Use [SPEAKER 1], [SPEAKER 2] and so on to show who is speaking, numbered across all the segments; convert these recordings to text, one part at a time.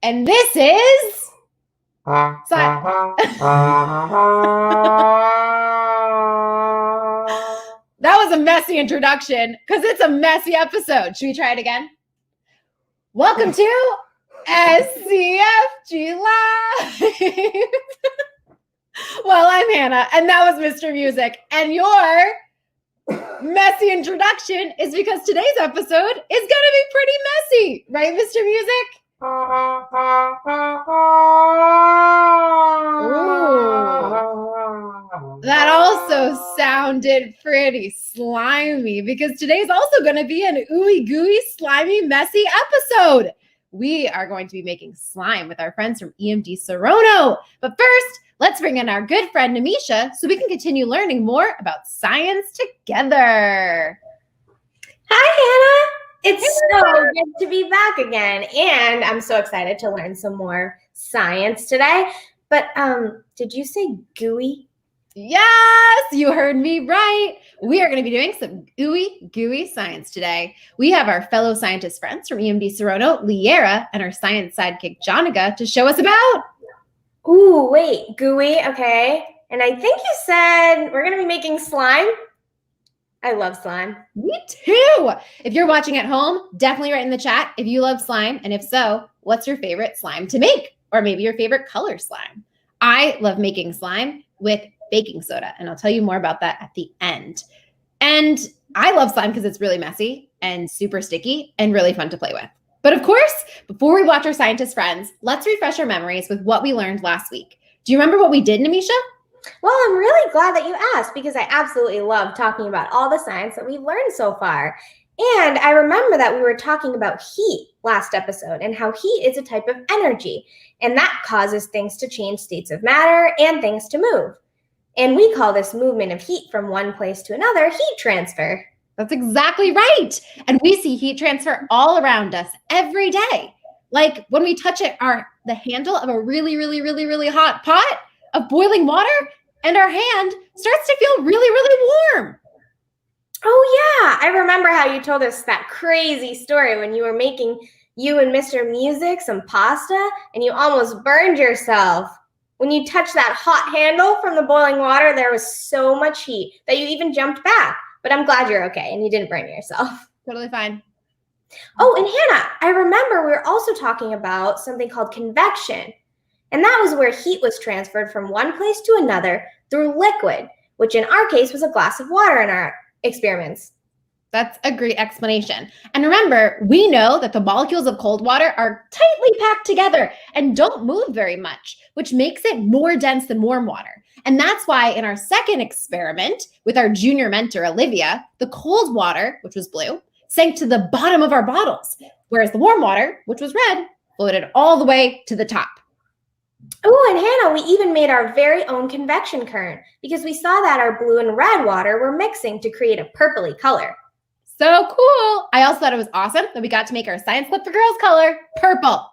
[SPEAKER 1] And this is... That was a messy introduction because it's a messy episode. Should we try it again? Welcome to SCFGLive. Well, I'm Hannah, and that was Mr. Music. And your messy introduction is because today's episode is going to be pretty messy. Right, Mr. Music? Ooh. That also sounded pretty slimy because today's also going to be an ooey gooey, slimy, messy episode. We are going to be making slime with our friends from EMD Serono. But first, let's bring in our good friend Namisha so we can continue learning more about science together.
[SPEAKER 2] Hi, Hannah. It's so good to be back again. And I'm so excited to learn some more science today. But did you say gooey?
[SPEAKER 1] Yes, you heard me right. We are going to be doing some ooey gooey science today. We have our fellow scientist friends from EMD Serono, Liera, and our science sidekick, Jonica, to show us about...
[SPEAKER 2] Ooh, wait, gooey, okay. And I think you said we're going to be making slime. I love slime.
[SPEAKER 1] Me too. If you're watching at home, definitely write in the chat if you love slime. And if so, what's your favorite slime to make? Or maybe your favorite color slime. I love making slime with baking soda, and I'll tell you more about that at the end. And I love slime because it's really messy and super sticky and really fun to play with. But of course, before we watch our scientist friends, let's refresh our memories with what we learned last week. Do you remember what we did, Namisha?
[SPEAKER 2] Well, I'm really glad that you asked because I absolutely love talking about all the science that we've learned so far. And I remember that we were talking about heat last episode and how heat is a type of energy, and that causes things to change states of matter and things to move. And we call this movement of heat from one place to another heat transfer.
[SPEAKER 1] That's exactly right. And we see heat transfer all around us every day. Like when we touch the handle of a really hot pot of boiling water, and our hand starts to feel really warm.
[SPEAKER 2] Oh yeah, I remember how you told us that crazy story when you were making you and Mr. Music some pasta and you almost burned yourself. When you touched that hot handle from the boiling water, there was so much heat that you even jumped back. But I'm glad you're okay and you didn't burn yourself.
[SPEAKER 1] Totally fine.
[SPEAKER 2] Oh, and Hannah, I remember we were also talking about something called convection. And that was where heat was transferred from one place to another through liquid, which in our case was a glass of water in our experiments.
[SPEAKER 1] That's a great explanation. And remember, we know that the molecules of cold water are tightly packed together and don't move very much, which makes it more dense than warm water. And that's why in our second experiment with our junior mentor, Olivia, the cold water, which was blue, sank to the bottom of our bottles, whereas the warm water, which was red, floated all the way to the top.
[SPEAKER 2] Oh, and Hannah, we even made our very own convection current because we saw that our blue and red water were mixing to create a purpley color.
[SPEAKER 1] So cool. I also thought it was awesome that we got to make our science clip for girls color purple.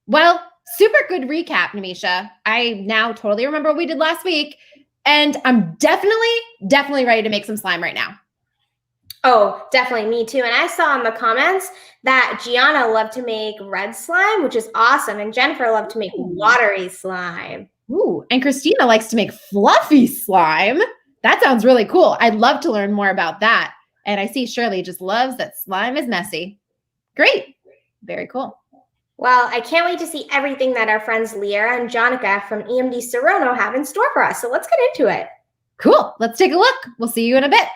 [SPEAKER 1] Well, super good recap, Namisha. I now totally remember what we did last week, and I'm definitely ready to make some slime right now.
[SPEAKER 2] Oh, definitely me too. And I saw in the comments that Gianna loved to make red slime, which is awesome. And Jennifer loved to make watery slime.
[SPEAKER 1] Ooh, and Christina likes to make fluffy slime. That sounds really cool. I'd love to learn more about that. And I see Shirley just loves that slime is messy. Great. Very cool.
[SPEAKER 2] Well, I can't wait to see everything that our friends Liera and Jonica from EMD Serono have in store for us. So let's get into it.
[SPEAKER 1] Cool. Let's take a look. We'll see you in a bit.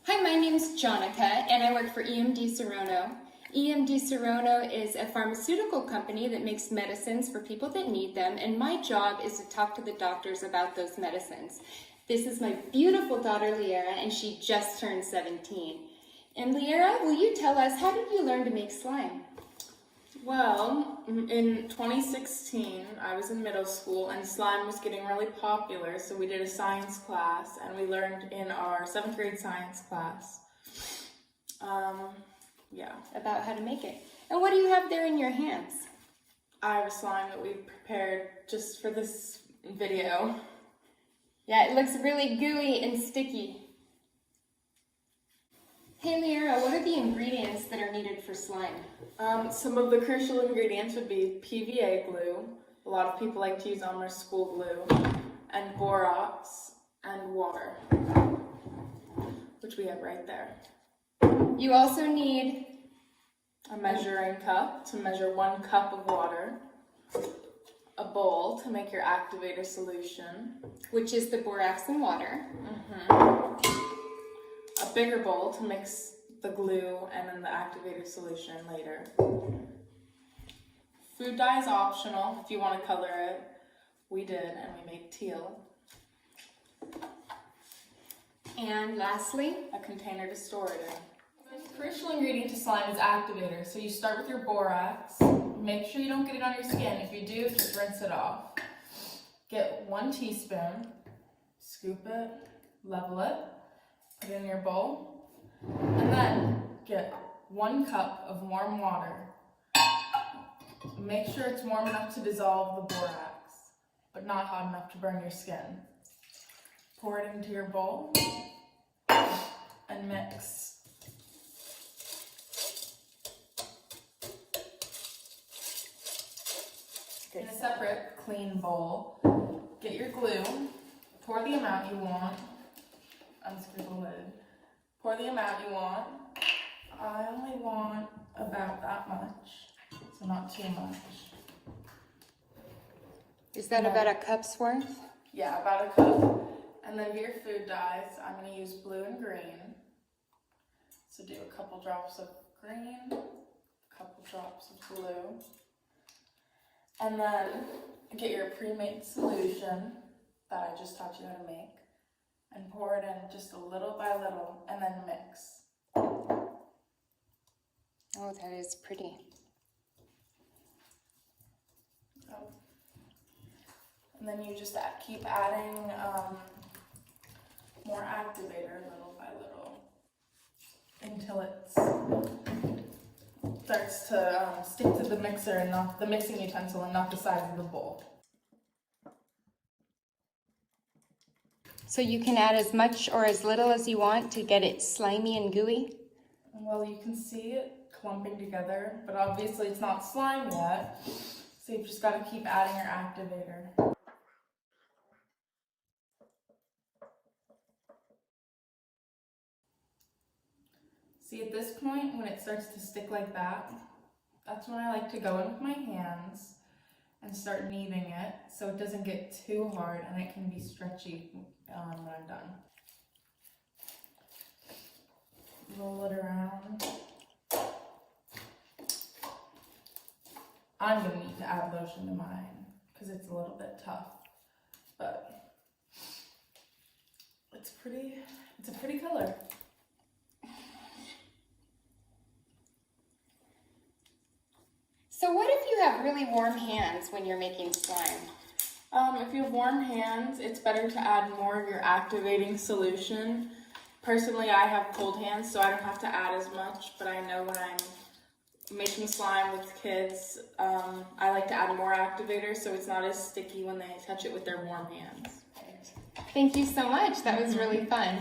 [SPEAKER 3] Hi, my name is Jonica, and I work for EMD Serono. EMD Serono is a pharmaceutical company that makes medicines for people that need them, and my job is to talk to the doctors about those medicines. This is my beautiful daughter, Liera, and she just turned 17. And Liera, will you tell us, how did you learn to make slime?
[SPEAKER 4] Well, in 2016, I was in middle school and slime was getting really popular, so we did a science class and we learned in our 7th grade science class.
[SPEAKER 3] About how to make it. And what do you have there in your hands?
[SPEAKER 4] I have a slime that we prepared just for this video.
[SPEAKER 3] Yeah, it looks really gooey and sticky. Hey Liara, what are the ingredients that are needed for slime?
[SPEAKER 4] Some of the crucial ingredients would be PVA glue. A lot of people like to use Elmer school glue, and borax, and water, which we have right there.
[SPEAKER 3] You also need
[SPEAKER 4] A measuring cup to measure 1 cup of water, a bowl to make your activator solution,
[SPEAKER 3] which is the borax and water.
[SPEAKER 4] a bigger bowl to mix the glue and then the activator solution later. Food dye is optional if you want to color it. We did, and we made teal.
[SPEAKER 3] And lastly,
[SPEAKER 4] A container to store it in. The crucial ingredient to slime is activator. So you start with your borax. Make sure you don't get it on your skin. If you do, just rinse it off. Get 1 teaspoon, scoop it, level it, put it in your bowl, and then get 1 cup of warm water. Make sure it's warm enough to dissolve the borax, but not hot enough to burn your skin. Pour it into your bowl and mix. In a separate, clean bowl, get your glue, pour the amount you want, unscrew the lid, pour the amount you want. I only want about that much, so not too much.
[SPEAKER 3] is that about a cup's worth?
[SPEAKER 4] Yeah, about a cup. And then your food dyes, I'm going to use blue and green. So do a couple drops of green, a couple drops of blue. And then get your pre-made solution that I just taught you how to make and pour it in just a little by little and then mix.
[SPEAKER 3] Oh, that is pretty.
[SPEAKER 4] And then you just keep adding more activator little by little until it starts to stick to the mixer and not the mixing utensil and not the sides of the bowl.
[SPEAKER 3] So you can add as much or as little as you want to get it slimy and gooey?
[SPEAKER 4] Well, you can see it clumping together, but obviously it's not slime yet, so you've just got to keep adding your activator. See, at this point, when it starts to stick like that, that's when I like to go in with my hands and start kneading it so it doesn't get too hard and it can be stretchy when I'm done. Roll it around. I'm going to need to add lotion to mine because it's a little bit tough, but it's a pretty color.
[SPEAKER 3] So what if you have really warm hands when you're making slime?
[SPEAKER 4] If you have warm hands, it's better to add more of your activating solution. Personally, I have cold hands, so I don't have to add as much, but I know when I'm making slime with kids, I like to add more activator so it's not as sticky when they touch it with their warm hands.
[SPEAKER 3] Thank you so much. That was really fun.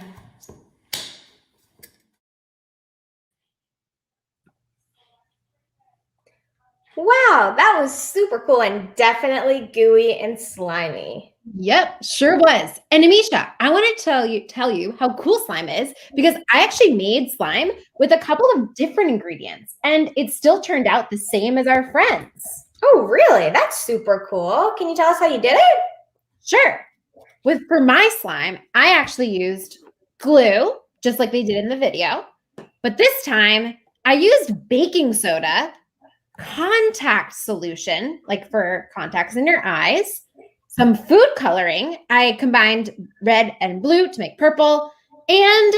[SPEAKER 2] Wow, that was super cool and definitely gooey and slimy.
[SPEAKER 1] Yep, sure was. And Amisha, I want to tell you how cool slime is because I actually made slime with a couple of different ingredients and it still turned out the same as our friends.
[SPEAKER 2] Oh, really? That's super cool. Can you tell us how you did it?
[SPEAKER 1] Sure. For my slime, I actually used glue, just like they did in the video. But this time I used baking soda, contact solution, like for contacts in your eyes, some food coloring. I combined red and blue to make purple, and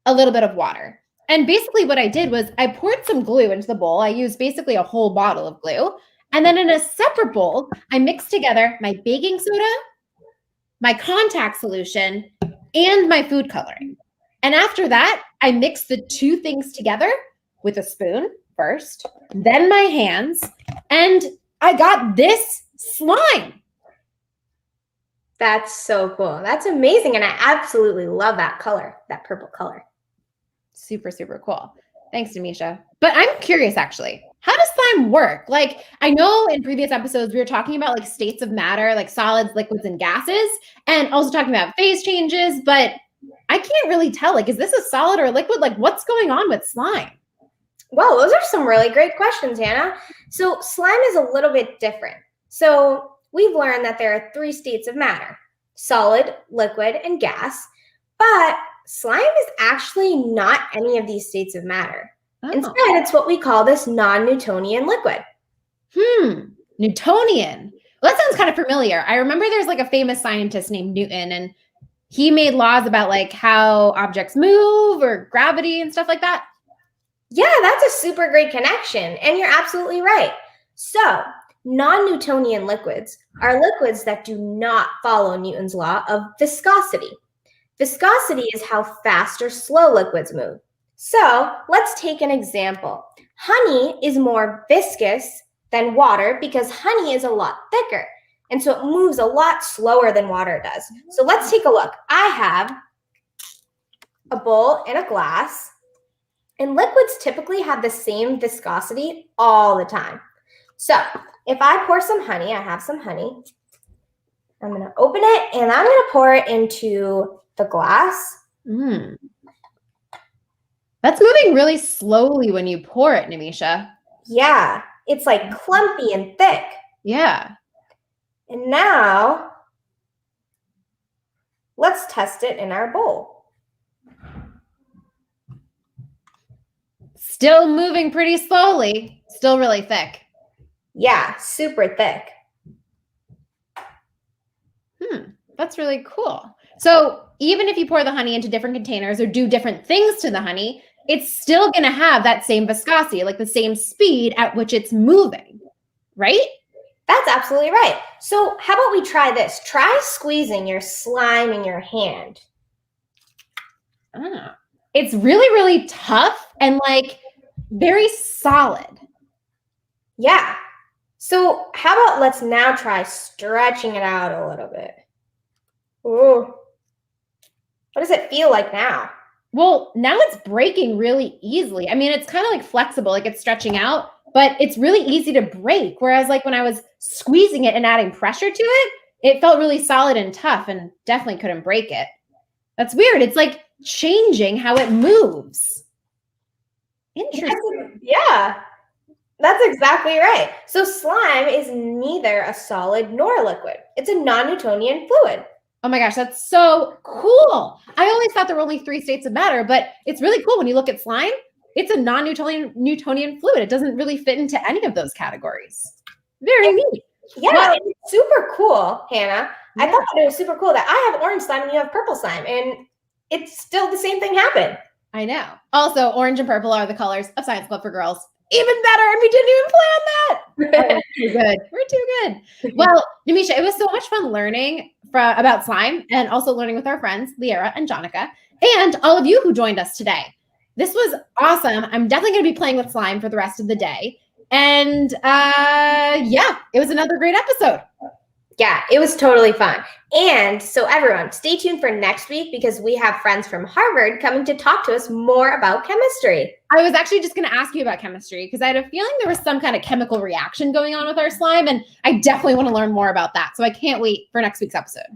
[SPEAKER 1] a little bit of water. And basically what I did was I poured some glue into the bowl. I used basically a whole bottle of glue. And then in a separate bowl, I mixed together my baking soda, my contact solution, and my food coloring. And after that, I mixed the two things together with a spoon first, then my hands, and I got this slime.
[SPEAKER 2] That's so cool. That's amazing. And I absolutely love that color, that purple color.
[SPEAKER 1] Super, super cool. Thanks, Demisha. But I'm curious, actually, how does slime work? Like, I know in previous episodes, we were talking about like states of matter, like solids, liquids, and gases, and also talking about phase changes, but I can't really tell. Like, is this a solid or a liquid? Like, what's going on with slime?
[SPEAKER 2] Well, those are some really great questions, Hannah. So slime is a little bit different. So we've learned that there are 3 states of matter: solid, liquid, and gas. But slime is actually not any of these states of matter.
[SPEAKER 1] Oh.
[SPEAKER 2] Instead, it's what we call this non-Newtonian liquid.
[SPEAKER 1] Newtonian. Well, that sounds kind of familiar. I remember there's like a famous scientist named Newton, and he made laws about like how objects move or gravity and stuff like that.
[SPEAKER 2] Yeah, that's a super great connection, and you're absolutely right. So, non-Newtonian liquids are liquids that do not follow Newton's law of viscosity. Viscosity is how fast or slow liquids move. So, let's take an example. Honey is more viscous than water because honey is a lot thicker, and so it moves a lot slower than water does. So, let's take a look. I have a bowl and a glass. And liquids typically have the same viscosity all the time. So if I pour some honey, I have some honey. I'm going to open it and I'm going to pour it into the glass.
[SPEAKER 1] That's moving really slowly when you pour it, Nemisha.
[SPEAKER 2] Yeah, it's like clumpy and thick.
[SPEAKER 1] Yeah.
[SPEAKER 2] And now let's test it in our bowl.
[SPEAKER 1] Still moving pretty slowly, still really thick.
[SPEAKER 2] Yeah, super thick.
[SPEAKER 1] That's really cool. So even if you pour the honey into different containers or do different things to the honey, it's still going to have that same viscosity, like the same speed at which it's moving, right?
[SPEAKER 2] That's absolutely right. So how about we try this? Try squeezing your slime in your hand.
[SPEAKER 1] It's really, really tough and like very solid.
[SPEAKER 2] Yeah. So how about let's now try stretching it out a little bit. Ooh. What does it feel like now?
[SPEAKER 1] Well, now it's breaking really easily. I mean, it's kind of like flexible, like it's stretching out, but it's really easy to break. Whereas like when I was squeezing it and adding pressure to it, it felt really solid and tough and definitely couldn't break it. That's weird. It's like changing how it moves. Interesting.
[SPEAKER 2] Yeah, that's exactly right. So slime is neither a solid nor a liquid. It's a non-Newtonian fluid.
[SPEAKER 1] Oh my gosh, that's so cool. I always thought there were only 3 states of matter, but it's really cool when you look at slime. It's a non-Newtonian fluid. It doesn't really fit into any of those categories. Very neat.
[SPEAKER 2] Yeah,
[SPEAKER 1] Well,
[SPEAKER 2] it's super cool, Hannah. I thought that it was super cool that I have orange slime and you have purple slime, and it's still the same thing happened.
[SPEAKER 1] I know. Also, orange and purple are the colors of Science Club for Girls. Even better, and we didn't even plan that. Oh, we're good. We're too good. Well, Nemisha, it was so much fun learning about slime and also learning with our friends, Liera and Jonica, and all of you who joined us today. This was awesome. I'm definitely going to be playing with slime for the rest of the day. And yeah, it was another great episode.
[SPEAKER 2] Yeah, it was totally fun. And so everyone, stay tuned for next week because we have friends from Harvard coming to talk to us more about chemistry.
[SPEAKER 1] I was actually just going to ask you about chemistry because I had a feeling there was some kind of chemical reaction going on with our slime, and I definitely want to learn more about that. So I can't wait for next week's episode.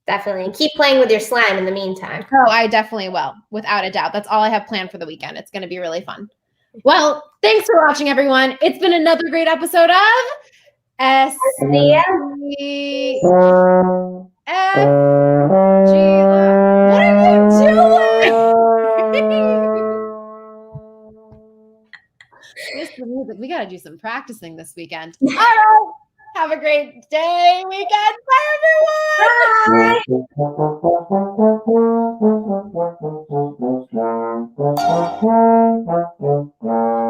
[SPEAKER 2] Definitely. And keep playing with your slime in the meantime.
[SPEAKER 1] Oh, I definitely will, without a doubt. That's all I have planned for the weekend. It's going to be really fun. Well, thanks for watching, everyone. It's been another great episode of SCFGLive. What are you doing? This is the music. We got to do some practicing this weekend. All right. Have a great day, weekend. Bye, everyone.
[SPEAKER 2] Bye.